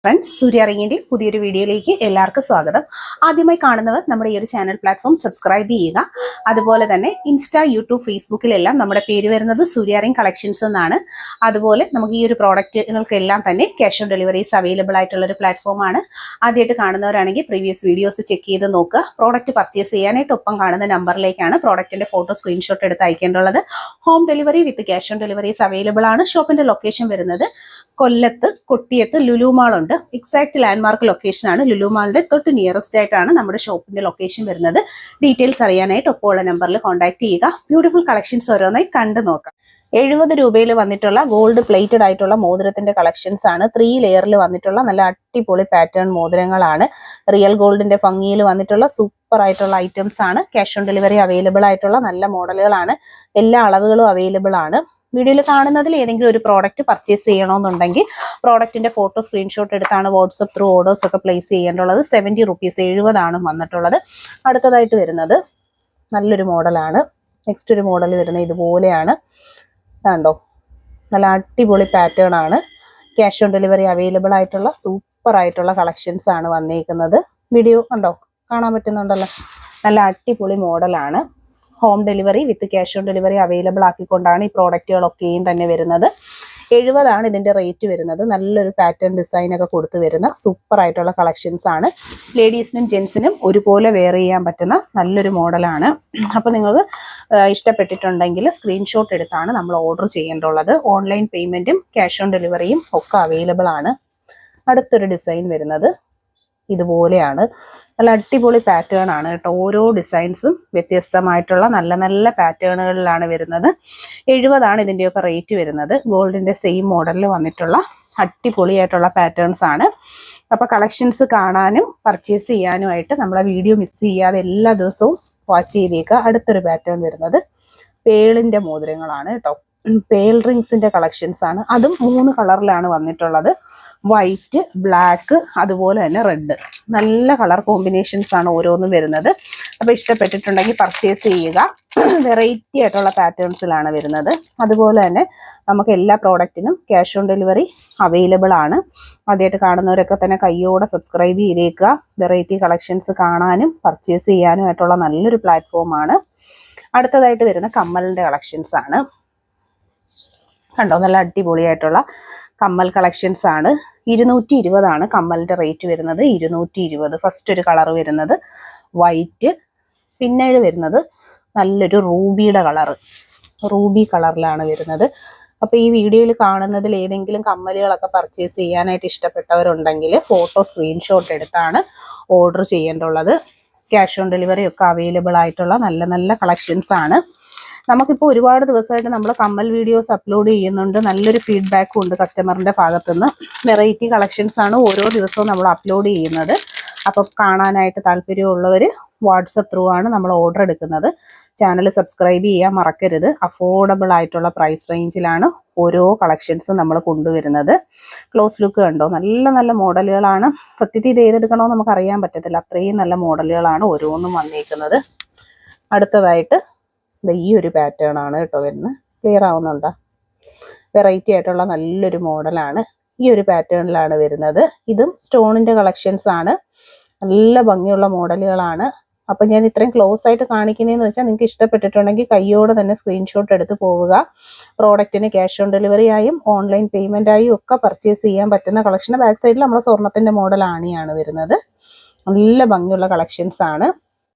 Friends, സൂര്യ റിങ്ങിന്റെ പുതിയൊരു വീഡിയോയിലേക്ക് എല്ലാവർക്കും സ്വാഗതം. ആദ്യമായി കാണുന്നവർ നമ്മുടെ ഈ ഒരു ചാനൽ പ്ലാറ്റ്ഫോം സബ്സ്ക്രൈബ് ചെയ്യുക. അതുപോലെ തന്നെ ഇൻസ്റ്റാ, യൂട്യൂബ്, ഫേസ്ബുക്കിലെല്ലാം നമ്മുടെ പേര് വരുന്നത് സൂര്യ റിംഗ് കളക്ഷൻസ് എന്നാണ്. അതുപോലെ നമുക്ക് ഈ ഒരു പ്രോഡക്റ്റുകൾക്കെല്ലാം തന്നെ ക്യാഷ് ഓൺ ഡെലിവറീസ് അവൈലബിൾ ആയിട്ടുള്ള ഒരു പ്ലാറ്റ്ഫോമാണ്. ആദ്യമായിട്ട് കാണുന്നവരാണെങ്കിൽ പ്രീവിയസ് വീഡിയോസ് ചെക്ക് ചെയ്ത് നോക്കുക. പ്രോഡക്റ്റ് പർച്ചേസ് ചെയ്യാനായിട്ട് ഒപ്പം കാണുന്ന നമ്പറിലേക്കാണ് പ്രോഡക്റ്റിന്റെ ഫോട്ടോ സ്ക്രീൻഷോട്ട് എടുത്ത് അയക്കേണ്ടുള്ളത്. Home delivery with cash on deliveries available ആണ്. ഷോപ്പിന്റെ ലൊക്കേഷൻ വരുന്നത് കൊല്ലത്ത് കൊട്ടിയത്ത് ലുലു മാൾ ഉണ്ട്. എക്സാക്ട് ലാൻഡ്മാർക്ക് ലൊക്കേഷൻ ആണ്. ലുലു മാളിന്റെ തൊട്ട് നിയറസ്റ്റ് ആയിട്ടാണ് നമ്മുടെ ഷോപ്പിന്റെ ലൊക്കേഷൻ വരുന്നത്. ഡീറ്റെയിൽസ് അറിയാനായിട്ട് ഒപ്പമുള്ള നമ്പറിൽ കോൺടാക്ട് ചെയ്യുക. ബ്യൂട്ടിഫുൾ കളക്ഷൻസ് ഓരോന്നായി കണ്ടു നോക്കാം. 70 രൂപയിൽ വന്നിട്ടുള്ള ഗോൾഡ് പ്ലേറ്റഡ് ആയിട്ടുള്ള മോതിരത്തിന്റെ കളക്ഷൻസ് ആണ്. 3 ലെയറിൽ വന്നിട്ടുള്ള നല്ല അടിപൊളി പാറ്റേൺ മോതിരങ്ങളാണ്. റിയൽ ഗോൾഡിന്റെ ഭംഗിയിൽ വന്നിട്ടുള്ള സൂപ്പർ ആയിട്ടുള്ള ഐറ്റംസ് ആണ്. ക്യാഷ് ഓൺ ഡെലിവറി അവൈലബിൾ ആയിട്ടുള്ള നല്ല മോഡലുകളാണ്. എല്ലാ അളവുകളും അവൈലബിൾ ആണ്. വീഡിയോയിൽ കാണുന്നതിൽ ഏതെങ്കിലും ഒരു പ്രോഡക്റ്റ് പർച്ചേസ് ചെയ്യണമെന്നുണ്ടെങ്കിൽ പ്രോഡക്റ്റിന്റെ ഫോട്ടോ സ്ക്രീൻഷോട്ട് എടുത്താണ് വാട്സപ്പ് ത്രൂ ഓർഡേഴ്സ് ഒക്കെ പ്ലേസ് ചെയ്യേണ്ടുള്ളത്. 70 റുപ്പീസ് 70 വന്നിട്ടുള്ളത്. അടുത്തതായിട്ട് വരുന്നത് നല്ലൊരു മോഡലാണ്. നെക്സ്റ്റ് ഒരു മോഡൽ വരുന്നത് ഇതുപോലെയാണ്. കണ്ടോ, നല്ല അടിപൊളി പാറ്റേൺ ആണ്. ക്യാഷ് ഓൺ ഡെലിവറി അവൈലബിൾ ആയിട്ടുള്ള സൂപ്പർ ആയിട്ടുള്ള കളക്ഷൻസ് ആണ് വന്നിരിക്കുന്നത്. വീഡിയോ കണ്ടോ, കാണാൻ പറ്റുന്നുണ്ടല്ലോ. നല്ല അടിപൊളി മോഡലാണ്. Home delivery with cash on delivery available ആക്കിക്കൊണ്ടാണ് ഈ പ്രോഡക്റ്റുകളൊക്കെയും തന്നെ വരുന്നത്. 70 ഇതിന്റെ റേറ്റ് വരുന്നത്. നല്ലൊരു പാറ്റേൺ ഡിസൈൻ ഒക്കെ കൊടുത്തു വരുന്ന സൂപ്പർ ആയിട്ടുള്ള കളക്ഷൻസ് ആണ്. ലേഡീസിനും ജെന്റ്സിനും ഒരുപോലെ വെയർ ചെയ്യാൻ പറ്റുന്ന നല്ലൊരു മോഡലാണ്. അപ്പോൾ നിങ്ങൾക്ക് ഇഷ്ടപ്പെട്ടിട്ടുണ്ടെങ്കിൽ സ്ക്രീൻഷോട്ട് എടുത്താണ് നമ്മൾ ഓർഡർ ചെയ്യേണ്ടുള്ളത്. ഓൺലൈൻ പേയ്മെന്റും ക്യാഷ് ഓൺ ഡെലിവറിയും ഒക്കെ അവൈലബിൾ ആണ്. അടുത്തൊരു ഡിസൈൻ വരുന്നത് ഇതുപോലെയാണ്. നല്ല അടിപൊളി പാറ്റേൺ ആണ് കേട്ടോ. ഓരോ ഡിസൈൻസും വ്യത്യസ്തമായിട്ടുള്ള നല്ല നല്ല പാറ്റേണുകളിലാണ് വരുന്നത്. 70 ഇതിൻ്റെയൊക്കെ റേറ്റ് വരുന്നത്. ഗോൾഡിന്റെ സെയിം മോഡലിൽ വന്നിട്ടുള്ള അടിപൊളിയായിട്ടുള്ള പാറ്റേൺസ് ആണ്. അപ്പോൾ കളക്ഷൻസ് കാണാനും പർച്ചേസ് ചെയ്യാനുമായിട്ട് നമ്മളെ വീഡിയോ മിസ് ചെയ്യാതെ എല്ലാ ദിവസവും വാച്ച് ചെയ്തേക്കുക. അടുത്തൊരു പാറ്റേൺ വരുന്നത് പേളിന്റെ മോതിരങ്ങളാണ് കേട്ടോ. പേൾ റിങ്സിന്റെ കളക്ഷൻസ് ആണ്. അതും 3 കളറിലാണ് വന്നിട്ടുള്ളത്. വൈറ്റ്, ബ്ലാക്ക്, അതുപോലെ തന്നെ റെഡ്. നല്ല കളർ കോമ്പിനേഷൻസ് ആണ് ഓരോന്നും വരുന്നത്. അപ്പോൾ ഇഷ്ടപ്പെട്ടിട്ടുണ്ടെങ്കിൽ പർച്ചേസ് ചെയ്യുക. വെറൈറ്റി ആയിട്ടുള്ള പാറ്റേൺസിലാണ് വരുന്നത്. അതുപോലെ തന്നെ നമുക്ക് എല്ലാ പ്രോഡക്റ്റിനും ക്യാഷ് ഓൺ ഡെലിവറി അവൈലബിൾ ആണ്. ആദ്യമായിട്ട് കാണുന്നവരൊക്കെ തന്നെ കയ്യോടെ സബ്സ്ക്രൈബ് ചെയ്തേക്കുക. വെറൈറ്റി കളക്ഷൻസ് കാണാനും പർച്ചേസ് ചെയ്യാനുമായിട്ടുള്ള നല്ലൊരു പ്ലാറ്റ്ഫോമാണ്. അടുത്തതായിട്ട് വരുന്ന കമ്മലിന്റെ കളക്ഷൻസ് ആണ്. കണ്ടോ, നല്ല അടിപൊളിയായിട്ടുള്ള കമ്മൽ കളക്ഷൻസ് ആണ്. 220 കമ്മലിന്റെ റേറ്റ് വരുന്നത്. 220. ഫസ്റ്റ് ഒരു കളർ വരുന്നത് വൈറ്റ്, പിന്നീട് വരുന്നത് നല്ലൊരു റൂബിയുടെ കളറ്. റൂബി കളറിലാണ് വരുന്നത്. അപ്പോൾ ഈ വീഡിയോയിൽ കാണുന്നതിൽ ഏതെങ്കിലും കമ്മലുകളൊക്കെ പർച്ചേസ് ചെയ്യാനായിട്ട് ഇഷ്ടപ്പെട്ടവരുണ്ടെങ്കിൽ ഫോട്ടോ സ്ക്രീൻഷോട്ട് എടുത്താണ് ഓർഡർ ചെയ്യേണ്ടുള്ളത്. ക്യാഷ് ഓൺ ഡെലിവറി ഒക്കെ അവൈലബിൾ ആയിട്ടുള്ള നല്ല നല്ല കളക്ഷൻസ് ആണ്. നമുക്കിപ്പോൾ ഒരുപാട് ദിവസമായിട്ട് നമ്മൾ കമ്മൽ വീഡിയോസ് അപ്ലോഡ് ചെയ്യുന്നുണ്ട്. നല്ലൊരു ഫീഡ്ബാക്കും ഉണ്ട് കസ്റ്റമറിന്റെ ഭാഗത്തുനിന്ന്. വെറൈറ്റി കളക്ഷൻസ് ആണ് ഓരോ ദിവസവും നമ്മൾ അപ്ലോഡ് ചെയ്യുന്നത്. അപ്പം കാണാനായിട്ട് താല്പര്യമുള്ളവർ വാട്സപ്പ് ത്രൂ ആണ് നമ്മൾ ഓർഡർ എടുക്കുന്നത്. ചാനൽ സബ്സ്ക്രൈബ് ചെയ്യാൻ മറക്കരുത്. അഫോർഡബിൾ ആയിട്ടുള്ള പ്രൈസ് റേഞ്ചിലാണ് ഓരോ കളക്ഷൻസും നമ്മൾ കൊണ്ടുവരുന്നത്. ക്ലോസ് ലുക്ക് കണ്ടോ, നല്ല നല്ല മോഡലുകളാണ്. സത്യത്തിൽ ഇത് ഏതെടുക്കണമെന്ന് നമുക്ക് അറിയാൻ പറ്റത്തില്ല. അത്രയും നല്ല മോഡലുകളാണ് ഓരോന്നും വന്നിരിക്കുന്നത്. അടുത്തതായിട്ട് ഈ ഒരു പാറ്റേൺ ആണ് കേട്ടോ വരുന്നത്. ക്ലിയർ ആവുന്നുണ്ടോ? വെറൈറ്റി ആയിട്ടുള്ള നല്ലൊരു മോഡലാണ്. ഈ ഒരു പാറ്റേണിലാണ് വരുന്നത്. ഇതും സ്റ്റോണിന്റെ കളക്ഷൻസ് ആണ്. നല്ല ഭംഗിയുള്ള മോഡലുകളാണ്. അപ്പം ഞാൻ ഇത്രയും ക്ലോസ് ആയിട്ട് കാണിക്കുന്നതെന്ന് വെച്ചാൽ നിങ്ങൾക്ക് ഇഷ്ടപ്പെട്ടിട്ടുണ്ടെങ്കിൽ കയ്യോടെ തന്നെ സ്ക്രീൻഷോട്ട് എടുത്ത് പോവുക. പ്രോഡക്റ്റിന് ക്യാഷ് ഓൺ ഡെലിവറി ആയും ഓൺലൈൻ പേയ്മെന്റ് ആയും ഒക്കെ പർച്ചേസ് ചെയ്യാൻ പറ്റുന്ന കളക്ഷൻ. ബാക്ക് സൈഡിൽ നമ്മളെ സ്വർണത്തിന്റെ മോഡൽ ആണിയാണ് വരുന്നത്. നല്ല ഭംഗിയുള്ള കളക്ഷൻസ് ആണ്.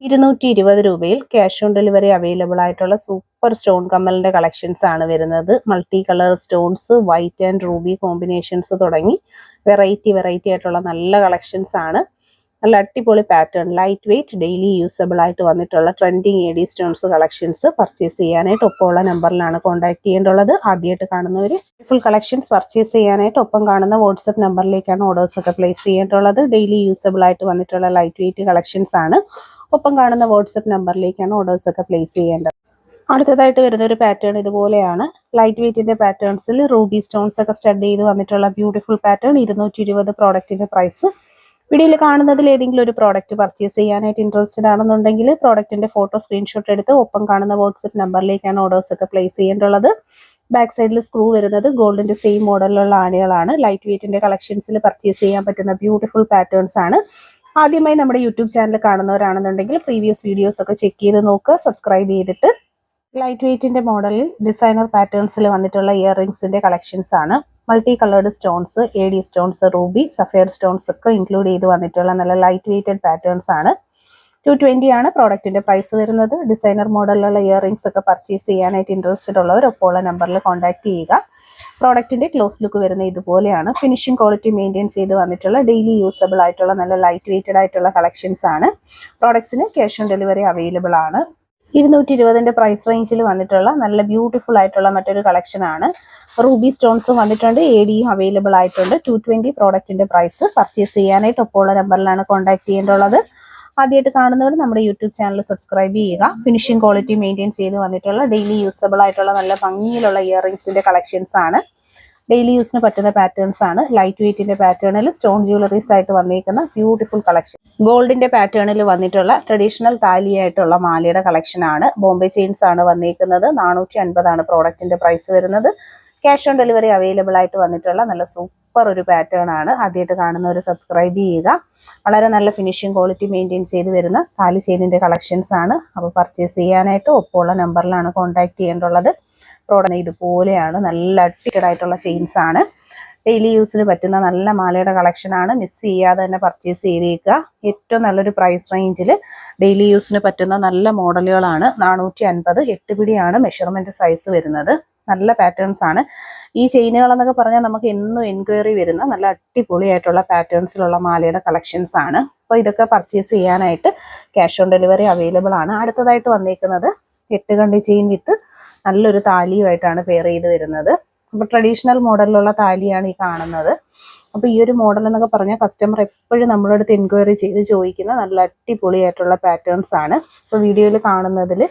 220 രൂപയിൽ ക്യാഷ് ഓൺ ഡെലിവറി അവൈലബിൾ ആയിട്ടുള്ള സൂപ്പർ സ്റ്റോൺ കമ്മലിന്റെ കളക്ഷൻസ് ആണ് വരുന്നത്. Multi colour stones, white and ruby combinations തുടങ്ങി വെറൈറ്റി ആയിട്ടുള്ള നല്ല കളക്ഷൻസ് ആണ്. നല്ല അടിപൊളി pattern, light weight, daily usable ആയിട്ട് വന്നിട്ടുള്ള trending AD stones collections purchase ചെയ്യാനായിട്ട് ഒപ്പമുള്ള നമ്പറിലാണ് കോൺടാക്ട് ചെയ്യേണ്ടുള്ളത്. ആദ്യമായിട്ട് കാണുന്നവർ ഫുൾ കളക്ഷൻസ് പർച്ചേസ് ചെയ്യാനായിട്ട് ഒപ്പം കാണുന്ന വാട്സപ്പ് നമ്പറിലേക്കാണ് ഓർഡേഴ്സ് ഒക്കെ പ്ലേസ് ചെയ്യേണ്ടുള്ളത്. ഡെയിലി യൂസബിൾ ആയിട്ട് വന്നിട്ടുള്ള ലൈറ്റ് വെയിറ്റ് കളക്ഷൻസ് ആണ്. ഒപ്പം കാണുന്ന വാട്സപ്പ് നമ്പറിലേക്കാണ് ഓർഡേഴ്സ് ഒക്കെ പ്ലേസ് ചെയ്യേണ്ടത്. അടുത്തതായിട്ട് വരുന്ന ഒരു പാറ്റേൺ ഇതുപോലെയാണ്. ലൈറ്റ് വെയിറ്റിന്റെ പാറ്റേൺസിൽ റൂബി സ്റ്റോൺസ് ഒക്കെ സ്റ്റഡ് ചെയ്ത് വന്നിട്ടുള്ള ബ്യൂട്ടിഫുൾ പാറ്റേൺ. 220 പ്രോഡക്റ്റിന്റെ പ്രൈസ്. വീഡിയോയിൽ കാണുന്നതിൽ ഏതെങ്കിലും ഒരു പ്രോഡക്റ്റ് പർച്ചേസ് ചെയ്യാനായിട്ട് ഇൻട്രസ്റ്റഡ് ആണെന്നുണ്ടെങ്കിൽ പ്രോഡക്റ്റിന്റെ ഫോട്ടോ സ്ക്രീൻഷോട്ട് എടുത്ത് ഒപ്പം കാണുന്ന വാട്സപ്പ് നമ്പറിലേക്കാണ് ഓർഡേഴ്സ് ഒക്കെ പ്ലേസ് ചെയ്യേണ്ടുള്ളത്. ബാക്ക് സൈഡിൽ സ്ക്രൂ വരുന്നത് ഗോൾഡിന്റെ സെയിം മോഡലിലുള്ള ആണികളാണ്. ലൈറ്റ് വെയിറ്റിന്റെ കളക്ഷൻസിൽ പർച്ചേസ് ചെയ്യാൻ പറ്റുന്ന ബ്യൂട്ടിഫുൾ പാറ്റേൺസ് ആണ്. ആദ്യമായി നമ്മുടെ യൂട്യൂബ് ചാനൽ കാണുന്നവരാണെന്നുണ്ടെങ്കിൽ പ്രീവിയസ് വീഡിയോസ് ഒക്കെ ചെക്ക് ചെയ്ത് നോക്കുക, സബ്സ്ക്രൈബ് ചെയ്തിട്ട്. ലൈറ്റ് വെയിറ്റിന്റെ മോഡലിൽ ഡിസൈനർ പാറ്റേൺസിൽ വന്നിട്ടുള്ള ഇയർ റിംഗ്സിന്റെ കളക്ഷൻസ് ആണ്. Multi coloured stones, AD stones, Ruby, sapphire stones ഒക്കെ ഇൻക്ലൂഡ് ചെയ്ത് വന്നിട്ടുള്ള നല്ല ലൈറ്റ് വെയിറ്റഡ് പാറ്റേൺസ് ആണ്. 220 ആണ് പ്രോഡക്റ്റിന്റെ പ്രൈസ് വരുന്നത്. ഡിസൈനർ മോഡലിലുള്ള ഇയർ റിംഗ്സ് ഒക്കെ പർച്ചേസ് ചെയ്യാനായിട്ട് ഇൻട്രസ്റ്റഡ് ഉള്ളവർ ഒപ്പമുള്ള നമ്പറിൽ കോൺടാക്ട് ചെയ്യുക. പ്രോഡക്റ്റിന്റെ ക്ലോസ് ലുക്ക് വരുന്നത് ഇതുപോലെയാണ്. ഫിനിഷിംഗ് ക്വാളിറ്റി മെയിൻറ്റെയിൻ ചെയ്ത് വന്നിട്ടുള്ള ഡെയിലി യൂസബിൾ ആയിട്ടുള്ള നല്ല ലൈറ്റ് വെയിറ്റഡ് ആയിട്ടുള്ള കളക്ഷൻസ് ആണ്. പ്രോഡക്ട്സിന് ക്യാഷ് ഓൺ ഡെലിവറി അവൈലബിൾ ആണ്. 220 പ്രൈസ് റേഞ്ചിൽ വന്നിട്ടുള്ള നല്ല ബ്യൂട്ടിഫുൾ ആയിട്ടുള്ള മറ്റൊരു കളക്ഷൻ ആണ്. റൂബി സ്റ്റോൺസും വന്നിട്ടുണ്ട്, ADയും അവൈലബിൾ ആയിട്ടുണ്ട്. 220 പ്രോഡക്റ്റിന്റെ പ്രൈസ്. പർച്ചേസ് ചെയ്യാനായിട്ട് ഒപ്പമുള്ള നമ്പറിലാണ് കോൺടാക്ട് ചെയ്യേണ്ടുള്ളത്. ആദ്യമായിട്ട് കാണുന്നവർ നമ്മുടെ യൂട്യൂബ് ചാനൽ സബ്സ്ക്രൈബ് ചെയ്യുക. ഫിനിഷിംഗ് ക്വാളിറ്റി മെയിൻറ്റെയിൻ ചെയ്ത് വന്നിട്ടുള്ള ഡെയിലി യൂസബിൾ ആയിട്ടുള്ള നല്ല ഭംഗിയിലുള്ള ഇയർ റിംഗ്സിന്റെ കളക്ഷൻസ് ആണ്. ഡെയിലി യൂസിന് പറ്റുന്ന പാറ്റേൺസ് ആണ്. ലൈറ്റ് വെയിറ്റിന്റെ പാറ്റേണിൽ സ്റ്റോൺ ജ്വല്ലറീസ് ആയിട്ട് വന്നിരിക്കുന്ന ബ്യൂട്ടിഫുൾ കളക്ഷൻ. ഗോൾഡിന്റെ പാറ്റേണിൽ വന്നിട്ടുള്ള ട്രഡീഷണൽ താലിയായിട്ടുള്ള മാലയുടെ കളക്ഷൻ ആണ്. ബോംബെ ചെയിൻസ് ആണ് വന്നിരിക്കുന്നത്. 450 ആണ് പ്രോഡക്റ്റിന്റെ പ്രൈസ് വരുന്നത്. ക്യാഷ് ഓൺ ഡെലിവറി അവൈലബിൾ ആയിട്ട് വന്നിട്ടുള്ള നല്ല സൂപ്പർ ഒരു പാറ്റേൺ ആണ്. ആദ്യമായിട്ട് കാണുന്നവർ സബ്സ്ക്രൈബ് ചെയ്യുക. വളരെ നല്ല ഫിനിഷിംഗ് ക്വാളിറ്റി മെയിൻറ്റെയിൻ ചെയ്ത് വരുന്ന താലി ചെയിനിന്റെ കളക്ഷൻസ് ആണ്. അപ്പോൾ പർച്ചേസ് ചെയ്യാനായിട്ട് ഒപ്പമുള്ള നമ്പറിലാണ് കോൺടാക്ട് ചെയ്യേണ്ടുള്ളത്. പ്രോഡക്റ്റ് ഇതുപോലെയാണ്. നല്ല അട്ടിക്കഡ് ആയിട്ടുള്ള ചെയിൻസ് ആണ്. ഡെയിലി യൂസിന് പറ്റുന്ന നല്ല മാലയുടെ കളക്ഷൻ ആണ്. മിസ് ചെയ്യാതെ തന്നെ പർച്ചേസ് ചെയ്തേക്കുക. ഏറ്റവും നല്ലൊരു പ്രൈസ് റേഞ്ചിൽ ഡെയിലി യൂസിന് പറ്റുന്ന നല്ല മോഡലുകളാണ്. 450 8 പിടിയാണ് മെഷർമെന്റ് സൈസ് വരുന്നത്. നല്ല പാറ്റേൺസ് ആണ്. ഈ ചെയിനുകൾ എന്നൊക്കെ പറഞ്ഞാൽ നമുക്ക് എന്നും എൻക്വയറി വരുന്ന നല്ല അടിപൊളിയായിട്ടുള്ള പാറ്റേൺസിലുള്ള മാലയുടെ കളക്ഷൻസ് ആണ്. അപ്പോൾ ഇതൊക്കെ പർച്ചേസ് ചെയ്യാനായിട്ട് ക്യാഷ് ഓൺ ഡെലിവറി അവൈലബിൾ ആണ്. അടുത്തതായിട്ട് വന്നിരിക്കുന്നത് 8 കണ്ടി ചെയിൻ വിത്ത് നല്ലൊരു താലിയുമായിട്ടാണ് പെയർ ചെയ്ത് വരുന്നത്. അപ്പോൾ ട്രഡീഷണൽ മോഡലിലുള്ള താലിയാണ് ഈ കാണുന്നത്. അപ്പോൾ ഈ ഒരു മോഡൽ എന്നൊക്കെ പറഞ്ഞാൽ കസ്റ്റമർ എപ്പോഴും നമ്മളെ അടുത്ത് എൻക്വയറി ചെയ്ത് ചോദിക്കുന്ന നല്ല അടിപൊളിയായിട്ടുള്ള പാറ്റേൺസ് ആണ്. ഇപ്പോൾ വീഡിയോയിൽ കാണുന്നതിൽ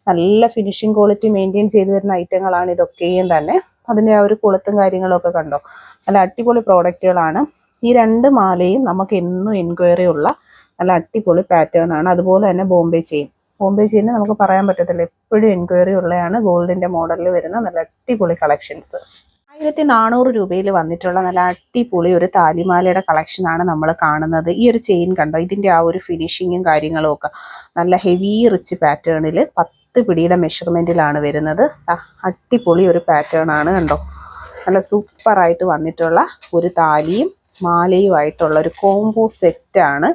നല്ല ഫിനിഷിംഗ് ക്വാളിറ്റി മെയിൻറ്റെയിൻ ചെയ്ത് വരുന്ന ഐറ്റങ്ങളാണ് ഇതൊക്കെയും തന്നെ. അതിൻ്റെ ആ ഒരു കൊളുത്തും കാര്യങ്ങളൊക്കെ കണ്ടോ, നല്ല അടിപൊളി പ്രോഡക്റ്റുകളാണ്. ഈ 2 മാലയും നമുക്ക് എന്നും എൻക്വയറി ഉള്ള നല്ല അടിപൊളി പാറ്റേൺ ആണ്. അതുപോലെ തന്നെ ബോംബെ ചെയിൻ നമുക്ക് പറയാൻ പറ്റത്തില്ല, എപ്പോഴും എൻക്വയറി ഉള്ളതാണ്. ഗോൾഡിന്റെ മോഡലിൽ വരുന്ന നല്ല അടിപൊളി കളക്ഷൻസ്. 1400 രൂപയിൽ വന്നിട്ടുള്ള നല്ല അടിപൊളി ഒരു താലിമാലയുടെ കളക്ഷനാണ് നമ്മൾ കാണുന്നത്. ഈ ഒരു ചെയിൻ കണ്ടോ, ഇതിന്റെ ആ ഒരു ഫിനിഷിങ്ങും കാര്യങ്ങളും ഒക്കെ നല്ല ഹെവി റിച്ച് പാറ്റേണിൽ 10 പിടിയുടെ മെഷർമെന്റിലാണ് വരുന്നത്. അടിപൊളി ഒരു പാറ്റേൺ ആണ് കണ്ടോ. നല്ല സൂപ്പറായിട്ട് വന്നിട്ടുള്ള ഒരു താലിയും മാലയുമായിട്ടുള്ള ഒരു കോംബോ സെറ്റാണ്.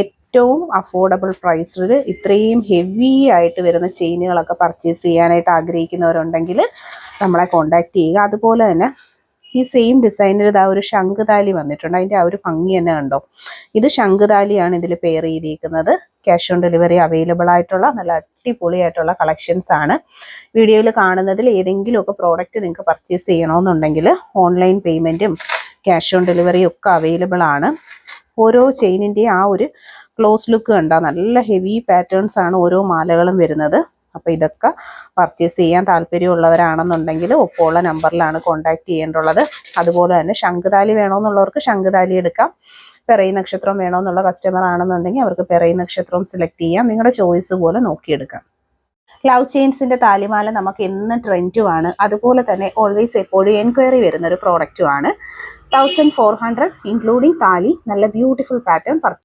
ഏറ്റവും അഫോർഡബിൾ പ്രൈസിൽ ഇത്രയും ഹെവി ആയിട്ട് വരുന്ന ചെയിനുകളൊക്കെ പർച്ചേസ് ചെയ്യാനായിട്ട് ആഗ്രഹിക്കുന്നവരുണ്ടെങ്കിൽ നമ്മളെ കോൺടാക്ട് ചെയ്യുക. അതുപോലെ തന്നെ ഈ സെയിം ഡിസൈനിൽ ഇതാ ഒരു ശംഖുതാലി വന്നിട്ടുണ്ട്. അതിൻ്റെ ആ ഒരു ഭംഗി തന്നെ കണ്ടോ. ഇത് ശംഖുതാലിയാണ് ഇതിൽ പെയർ ചെയ്തിരിക്കുന്നത്. ക്യാഷ് ഓൺ ഡെലിവറി അവൈലബിൾ ആയിട്ടുള്ള നല്ല അടിപൊളിയായിട്ടുള്ള കളക്ഷൻസ് ആണ്. വീഡിയോയിൽ കാണുന്നതിൽ ഏതെങ്കിലുമൊക്കെ പ്രോഡക്റ്റ് നിങ്ങൾക്ക് പർച്ചേസ് ചെയ്യണമെന്നുണ്ടെങ്കിൽ ഓൺലൈൻ പേയ്മെൻറ്റും ക്യാഷ് ഓൺ ഡെലിവറിയും ഒക്കെ അവൈലബിൾ ആണ്. ഓരോ ചെയിനിൻ്റെ ആ ഒരു ക്ലോസ് ലുക്ക് കണ്ട നല്ല ഹെവി പാറ്റേൺസ് ആണ് ഓരോ മാലകളും വരുന്നത്. അപ്പോൾ ഇതൊക്കെ പർച്ചേസ് ചെയ്യാൻ താല്പര്യമുള്ളവരാണെന്നുണ്ടെങ്കിൽ ഒപ്പമുള്ള നമ്പറിലാണ് കോൺടാക്ട് ചെയ്യേണ്ടുള്ളത്. അതുപോലെ തന്നെ ശംഖുതാലി വേണമെന്നുള്ളവർക്ക് ശംഖുതാലി എടുക്കാം. പിറയി നക്ഷത്രം വേണമെന്നുള്ള കസ്റ്റമർ ആണെന്നുണ്ടെങ്കിൽ അവർക്ക് പിറയി നക്ഷത്രവും സെലക്ട് ചെയ്യാം. നിങ്ങളുടെ ചോയ്സ് പോലെ നോക്കിയെടുക്കാം. ലവ് ചെയിൻസിന്റെ താലിമാല നമുക്ക് എന്നും ട്രെൻഡുമാണ്. അതുപോലെ തന്നെ ഓൾവേസ് എപ്പോഴും എൻക്വയറി വരുന്ന ഒരു പ്രോഡക്റ്റുമാണ്. 1400 ഇൻക്ലൂഡിങ് താലി, നല്ല ബ്യൂട്ടിഫുൾ പാറ്റേൺ.